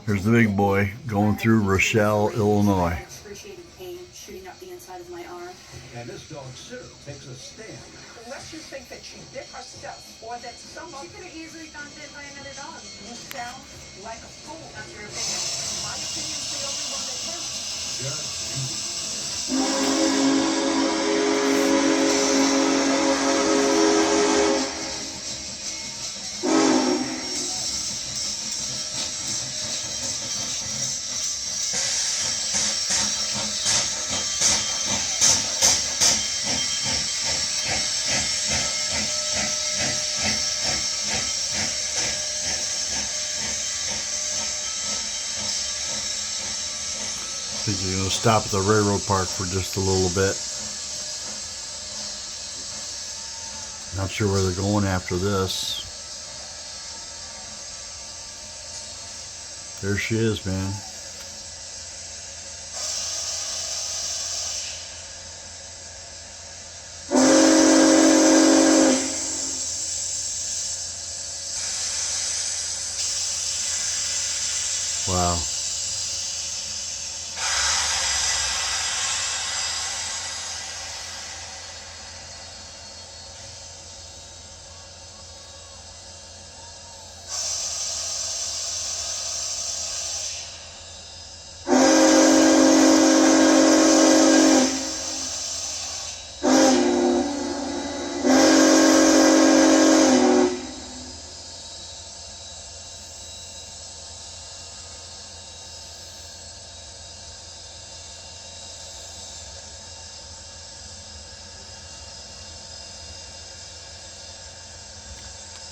Here's the big boy going through Rochelle, Illinois. And this dog sitter takes a stand. Unless you think that she bit herself or that somebody... She could have easily gotten bit by another dog. You sound like a fool. That's your opinion. My opinion's the only one that counts. I think you're going to stop at the railroad park for just a little bit. Not sure where they're going after this. There she is, man. Wow.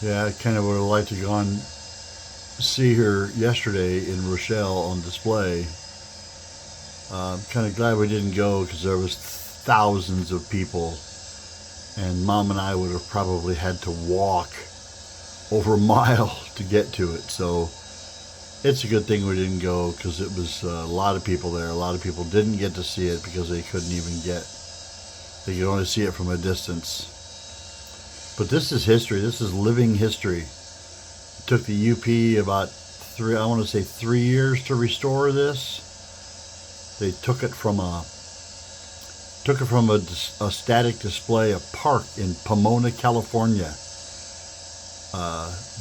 Yeah, I kind of would have liked to go and see her yesterday in Rochelle on display. I'm kind of glad we didn't go because there was thousands of people, and Mom and I would have probably had to walk over a mile to get to it. So it's a good thing we didn't go because it was a lot of people there. A lot of people didn't get to see it because they couldn't even they could only see it from a distance. But this is history. This is living history. It took the UP about 3 years to restore this. They took it from a static display, a park in Pomona, California.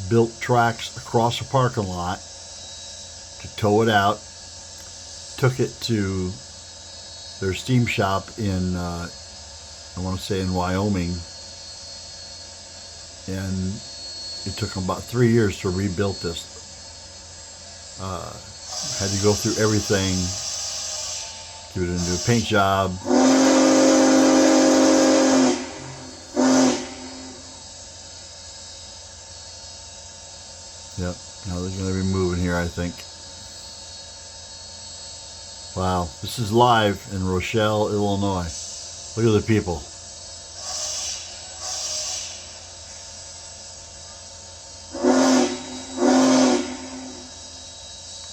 Built tracks across the parking lot to tow it out. Took it to their steam shop in, I want to say in Wyoming. And it took them about 3 years to rebuild this. Had to go through everything, give it a new paint job. Yep, now they're going to be moving here, I think. Wow, this is live in Rochelle, Illinois. Look at the people.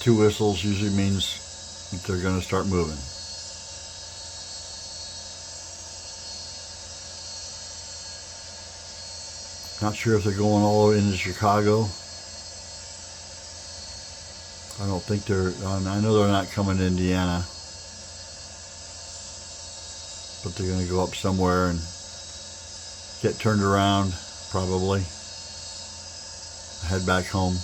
Two whistles usually means that they're going to start moving. Not sure if they're going all the way into Chicago. I don't think I know they're not coming to Indiana. But they're going to go up somewhere and get turned around, probably. Head back home.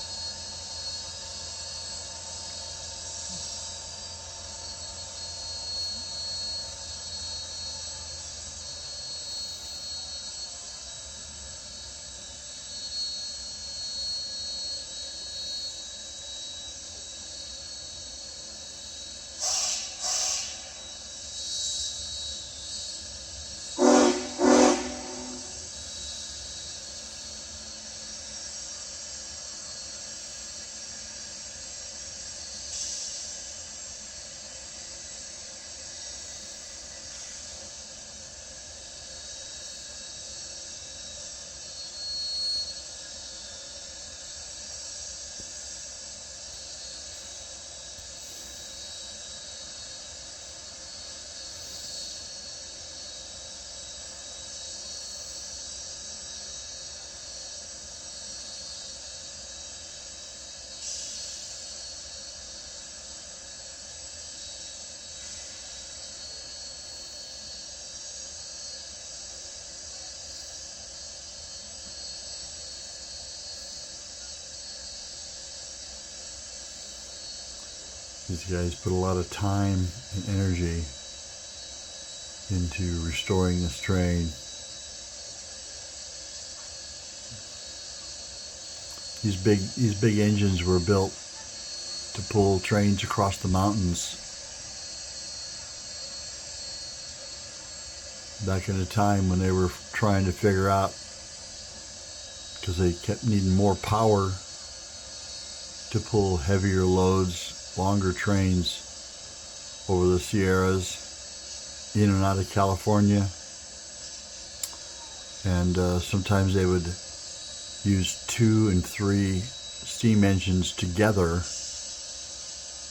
These guys put a lot of time and energy into restoring this train. These big engines were built to pull trains across the mountains back in a time when they were trying to figure out, because they kept needing more power to pull heavier loads, longer trains over the Sierras, in and out of California. And sometimes they would use 2 and 3 steam engines together,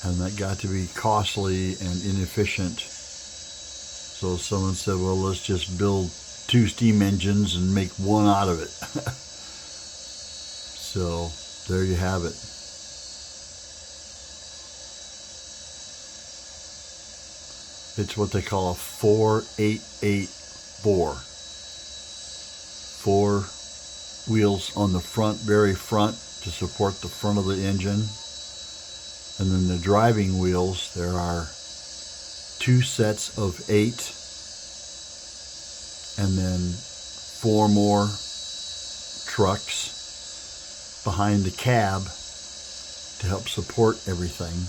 and that got to be costly and inefficient. So someone said, well, let's just build 2 steam engines and make one out of it. So there you have it. It's what they call a 4884. 4 wheels on the front, very front, to support the front of the engine. And then the driving wheels, there are 2 sets of 8, and then 4 more trucks behind the cab to help support everything.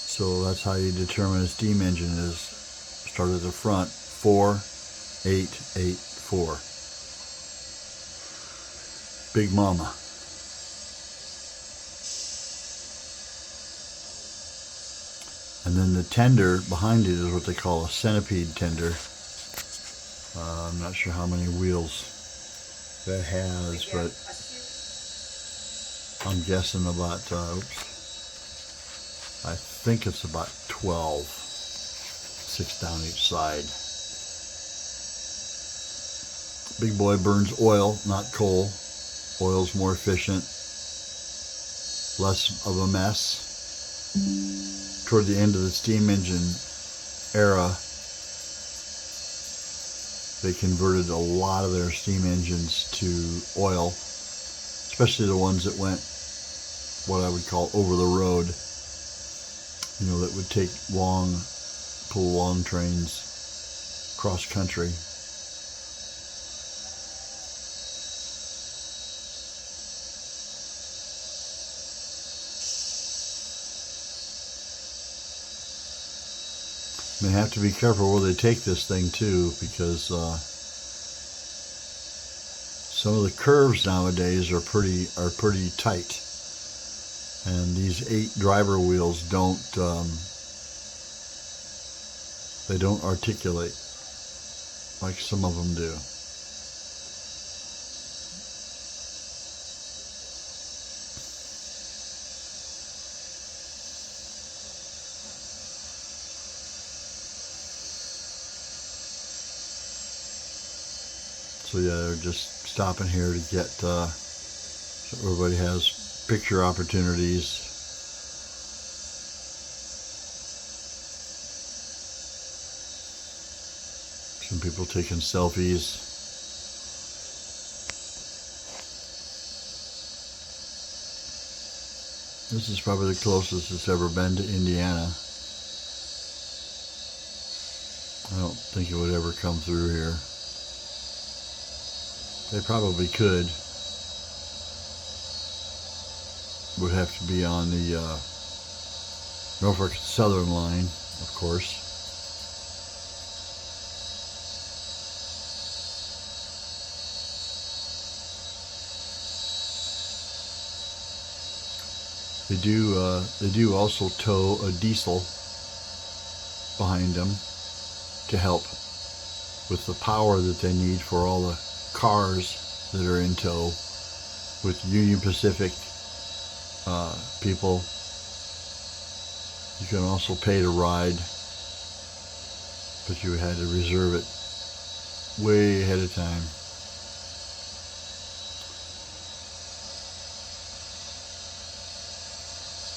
So that's how you determine a steam engine is start at the front, 4884. Big Mama. And then the tender behind it is what they call a centipede tender. I'm not sure how many wheels that has, but I'm guessing about, I think it's about 12, 6 down each side. Big boy burns oil, not coal. Oil's more efficient, less of a mess. Toward the end of the steam engine era, they converted a lot of their steam engines to oil, especially the ones that went what I would call over the road, you know, that would pull long trains cross country. They have to be careful where they take this thing too, because some of the curves nowadays are pretty tight, and these 8 driver wheels don't articulate like some of them do. So yeah, they're just stopping here to get, so everybody has picture opportunities. Some people taking selfies. This is probably the closest it's ever been to Indiana. I don't think it would ever come through here. They probably could. Would have to be on the Norfolk Southern line, of course. They do also tow a diesel behind them to help with the power that they need for all the cars that are in tow. With Union Pacific people, you can also pay to ride, but you had to reserve it way ahead of time.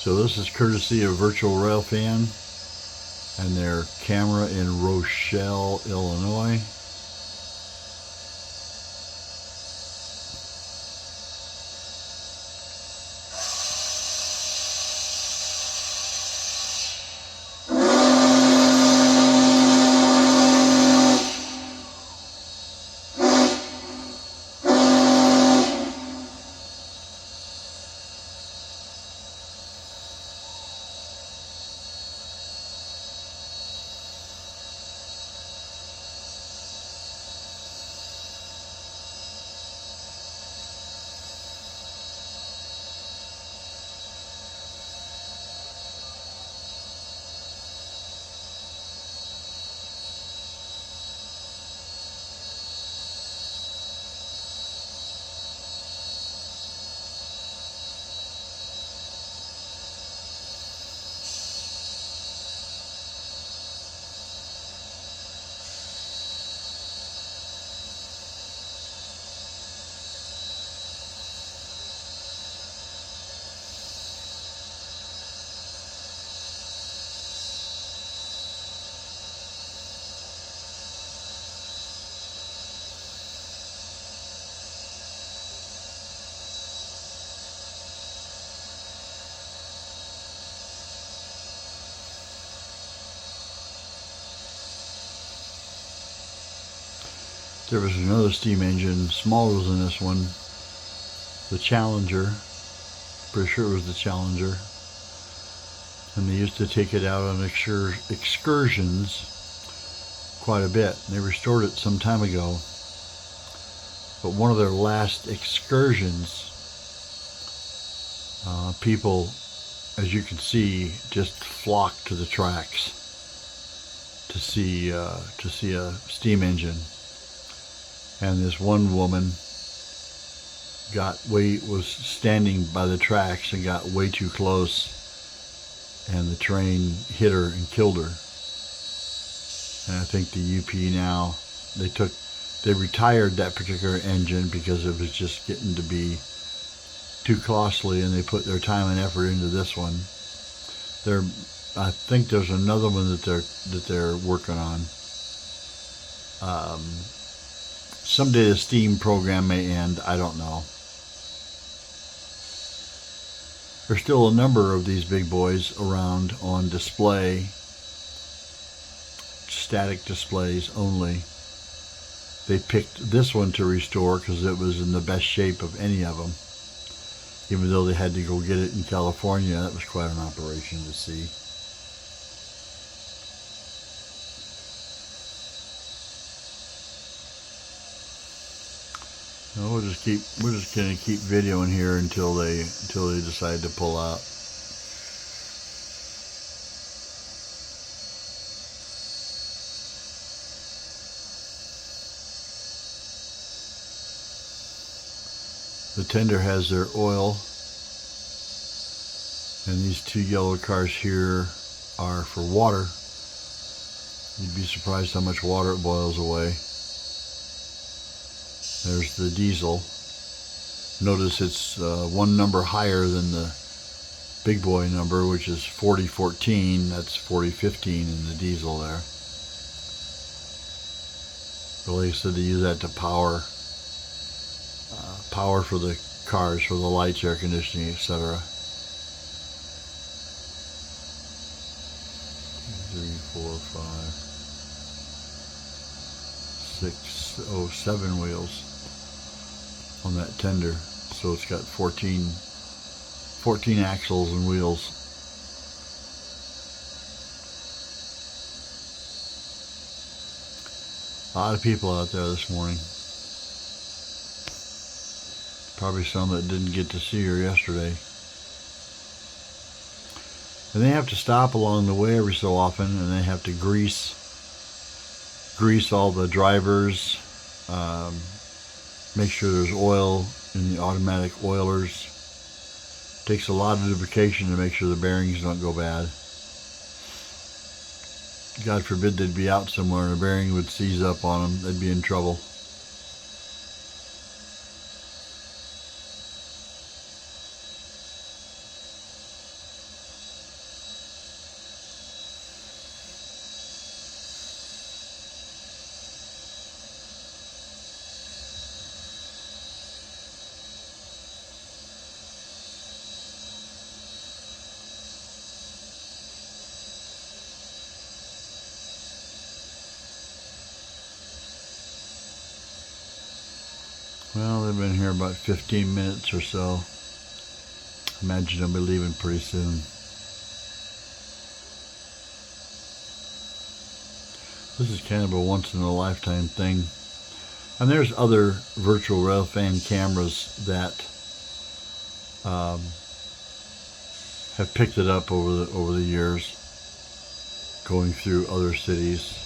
So this is courtesy of Virtual Railfan and their camera in Rochelle, Illinois. There was another steam engine, smaller than this one, the Challenger. Pretty sure it was the Challenger. And they used to take it out on excursions quite a bit. They restored it some time ago. But one of their last excursions, people, as you can see, just flocked to the tracks to see a steam engine. And this one woman was standing by the tracks and got way too close, and the train hit her and killed her. And I think the UP now, they retired that particular engine because it was just getting to be too costly, and they put their time and effort into this one. I think there's another one that they're working on. Someday the steam program may end. I don't know. There's still a number of these big boys around on display, static displays only. They picked this one to restore because it was in the best shape of any of them. Even though they had to go get it in California, that was quite an operation to see. No, we're just gonna keep videoing here until they decide to pull out. The tender has their oil, and these two yellow cars here are for water. You'd be surprised how much water it boils away. There's the diesel. Notice it's one number higher than the big boy number, which is 4014. That's 4015 in the diesel there. But like I said, they use that to power for the cars, for the lights, air conditioning, etc. 3, 4, 5, 6, 7 wheels on that tender. So it's got 14 axles and wheels. A lot of people out there this morning. Probably some that didn't get to see her yesterday. And they have to stop along the way every so often, and they have to grease all the drivers, make sure there's oil in the automatic oilers. Takes a lot of lubrication to make sure the bearings don't go bad. God forbid they'd be out somewhere and a bearing would seize up on them. They'd be in trouble. Well, they've been here about 15 minutes or so. Imagine they'll be leaving pretty soon. This is kind of a once-in-a-lifetime thing. And there's other virtual railfan cameras that have picked it up over the years, going through other cities.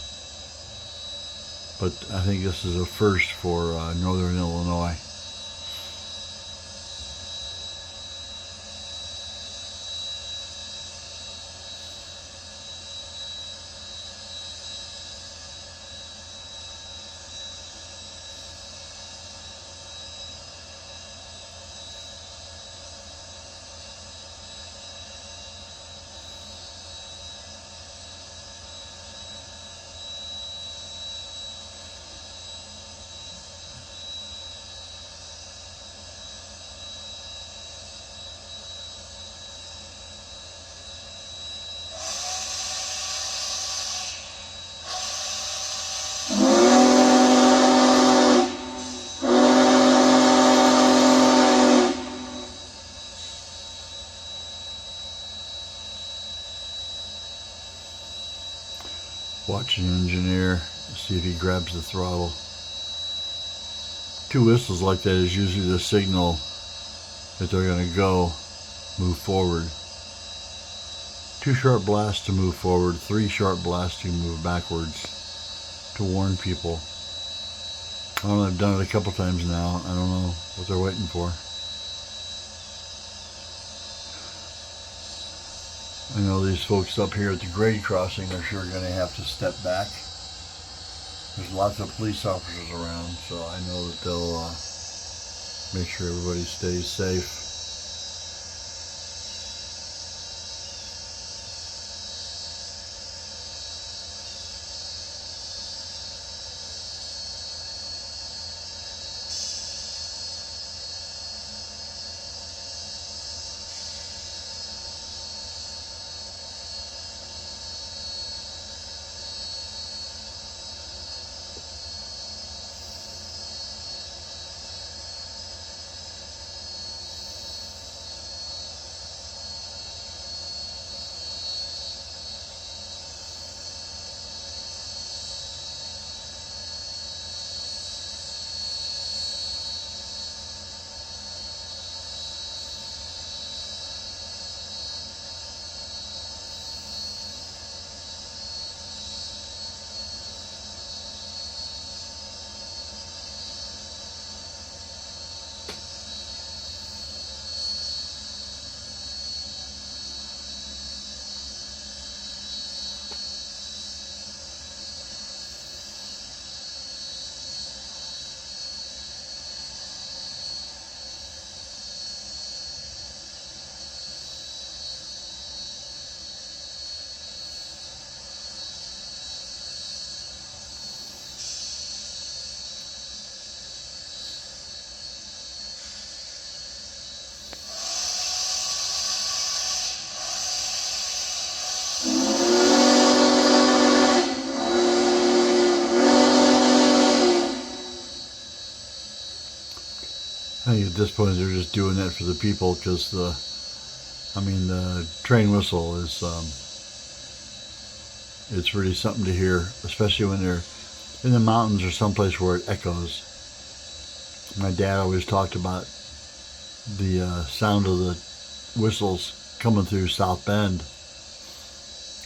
But I think this is a first for Northern Illinois. Watching the engineer, see if he grabs the throttle. 2 whistles like that is usually the signal that they're going to go, move forward. 2 sharp blasts to move forward, 3 sharp blasts to move backwards, to warn people. I don't know, I've done it a couple times now. I don't know what they're waiting for. I know these folks up here at the grade crossing are sure going to have to step back. There's lots of police officers around, so I know that they'll make sure everybody stays safe. I think at this point they're just doing that for the people because the train whistle is, it's really something to hear, especially when they're in the mountains or someplace where it echoes. My dad always talked about the sound of the whistles coming through South Bend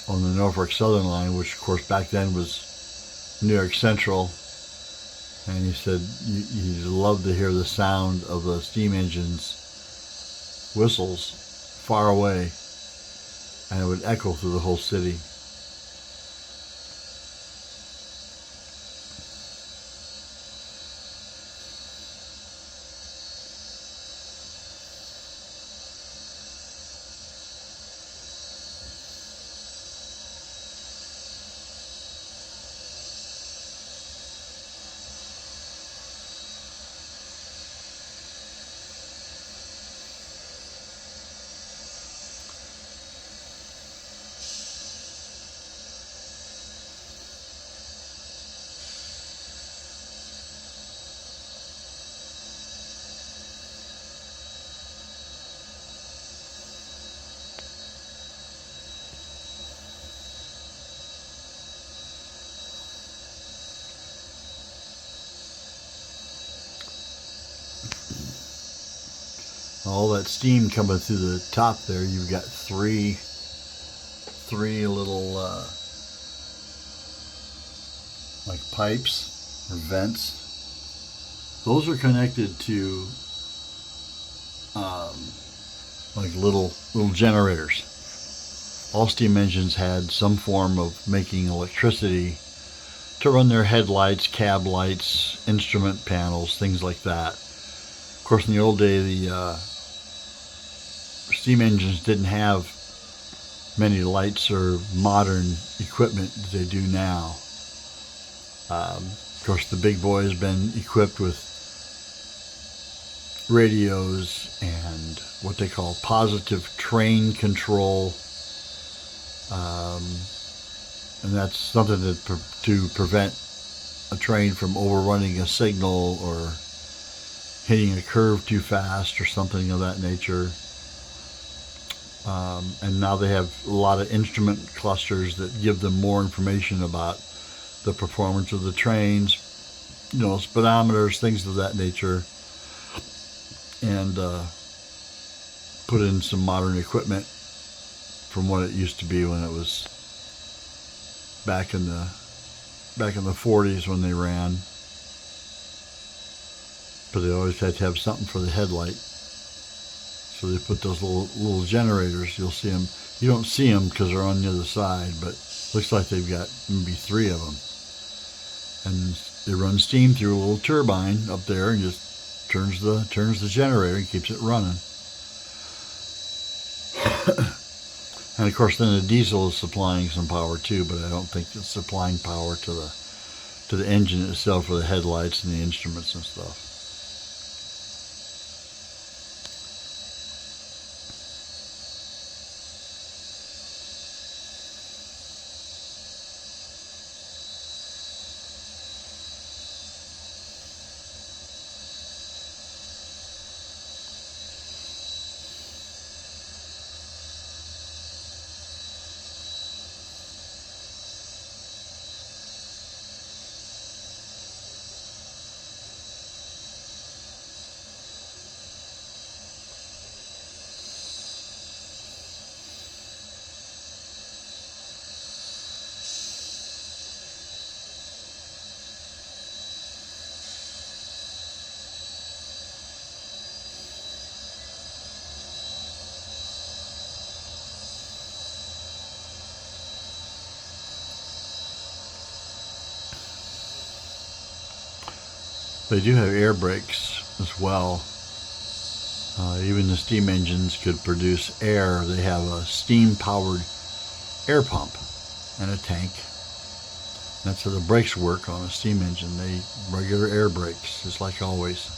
on the Norfolk Southern line, which of course back then was New York Central. And he said he loved to hear the sound of the steam engines' whistles far away, and it would echo through the whole city. All that steam coming through the top there, you've got three little like pipes or vents. Those are connected to like little generators. All steam engines had some form of making electricity to run their headlights, cab lights, instrument panels, things like that. Of course, in the old day, the steam engines didn't have many lights or modern equipment that they do now. Of course, the big boy has been equipped with radios and what they call positive train control, and that's something to prevent a train from overrunning a signal or hitting a curve too fast or something of that nature. And now they have a lot of instrument clusters that give them more information about the performance of the trains, speedometers, things of that nature, and put in some modern equipment from what it used to be when it was back in the 40s when they ran. But they always had to have something for the headlight, so they put those little generators. You'll see them. You don't see them because they're on the other side, but looks like they've got maybe 3 of them, and they run steam through a little turbine up there and just turns the generator and keeps it running. And of course, then the diesel is supplying some power too, but I don't think it's supplying power to the engine itself or the headlights and the instruments and stuff. They do have air brakes as well. Even the steam engines could produce air. They have a steam-powered air pump and a tank. That's how the brakes work on a steam engine. They regular air brakes, just like always.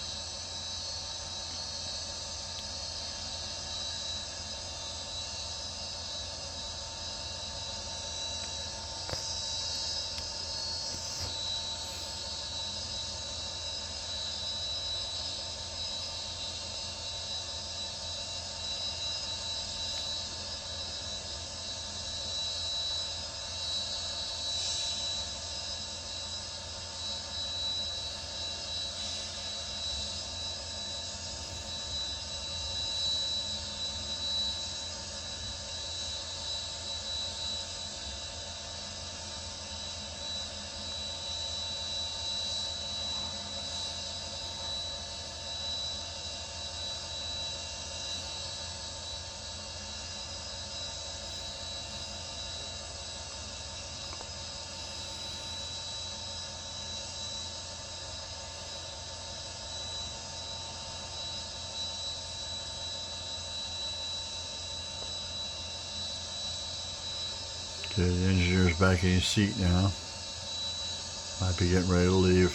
Okay, the engineer's back in his seat now. Might be getting ready to leave.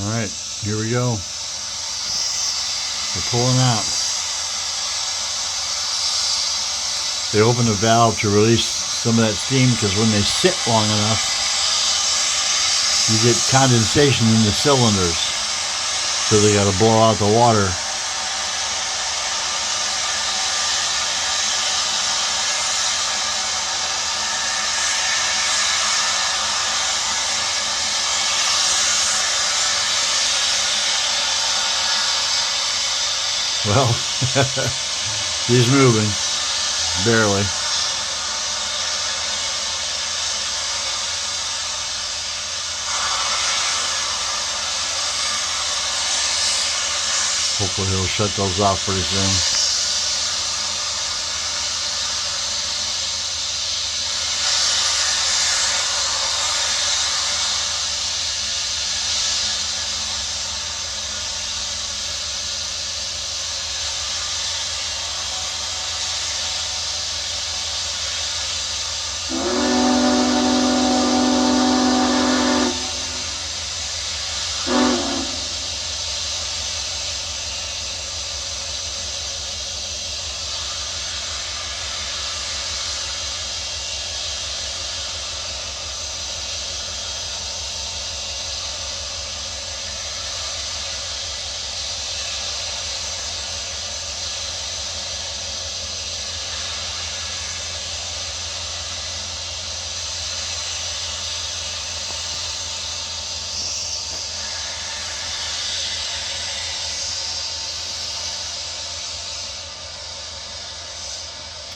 All right, here we go. We're pulling out. They open the valve to release some of that steam because when they sit long enough, you get condensation in the cylinders. So they got to blow out the water. Well, he's moving. Barely. Hopefully he'll shut those off pretty soon.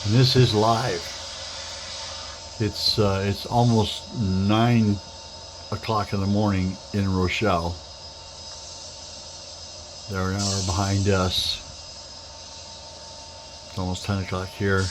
And this is live. It's almost 9 o'clock in the morning in Rochelle. They're an hour behind us. It's almost 10 o'clock here.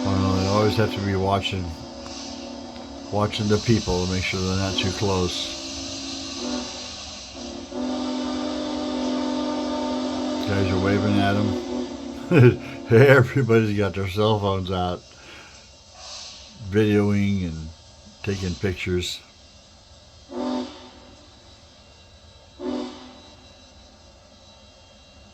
I don't know, they always have to be watching the people to make sure they're not too close. Guys are waving at them. Everybody's got their cell phones out, videoing and taking pictures.